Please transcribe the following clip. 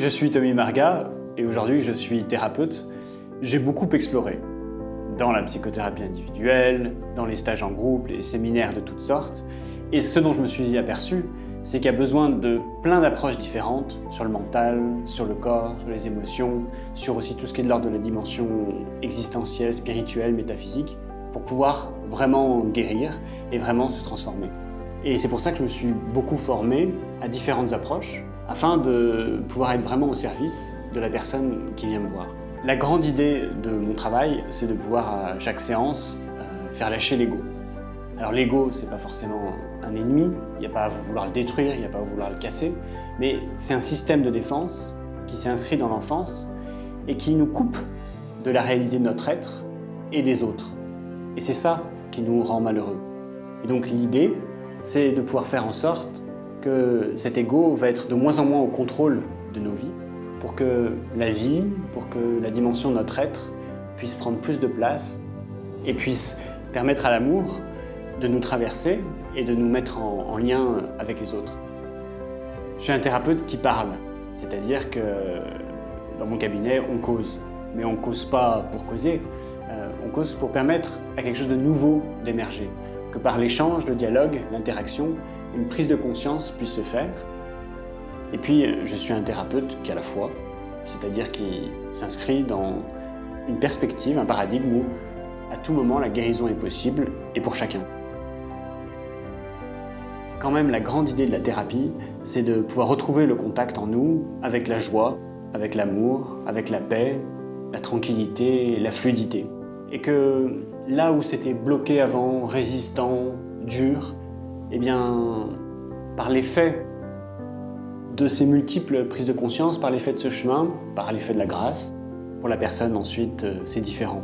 Je suis Tommy Marga et aujourd'hui je suis thérapeute. J'ai beaucoup exploré dans la psychothérapie individuelle, dans les stages en groupe, les séminaires de toutes sortes. Et ce dont je me suis aperçu, c'est qu'il y a besoin de plein d'approches différentes sur le mental, sur le corps, sur les émotions, sur aussi tout ce qui est de l'ordre de la dimension existentielle, spirituelle, métaphysique, pour pouvoir vraiment guérir et vraiment se transformer. Et c'est pour ça que je me suis beaucoup formé à différentes approches, afin de pouvoir être vraiment au service de la personne qui vient me voir. La grande idée de mon travail, c'est de pouvoir à chaque séance faire lâcher l'ego. Alors l'ego, c'est pas forcément un ennemi, il n'y a pas à vouloir le détruire, il n'y a pas à vouloir le casser, mais c'est un système de défense qui s'est inscrit dans l'enfance et qui nous coupe de la réalité de notre être et des autres. Et c'est ça qui nous rend malheureux. Et donc l'idée, c'est de pouvoir faire en sorte que cet ego va être de moins en moins au contrôle de nos vies, pour que la vie, pour que la dimension de notre être puisse prendre plus de place et puisse permettre à l'amour de nous traverser et de nous mettre en lien avec les autres. Je suis un thérapeute qui parle, c'est-à-dire que dans mon cabinet, on cause. Mais on ne cause pas pour causer, on cause pour permettre à quelque chose de nouveau d'émerger, que par l'échange, le dialogue, l'interaction, une prise de conscience puisse se faire. Et puis, je suis un thérapeute qui a la foi, c'est-à-dire qui s'inscrit dans une perspective, un paradigme où, à tout moment, la guérison est possible, et pour chacun. Quand même, la grande idée de la thérapie, c'est de pouvoir retrouver le contact en nous avec la joie, avec l'amour, avec la paix, la tranquillité, la fluidité. Et que là où c'était bloqué avant, résistant, dur, eh bien, par l'effet de ces multiples prises de conscience, par l'effet de ce chemin, par l'effet de la grâce, pour la personne ensuite, c'est différent.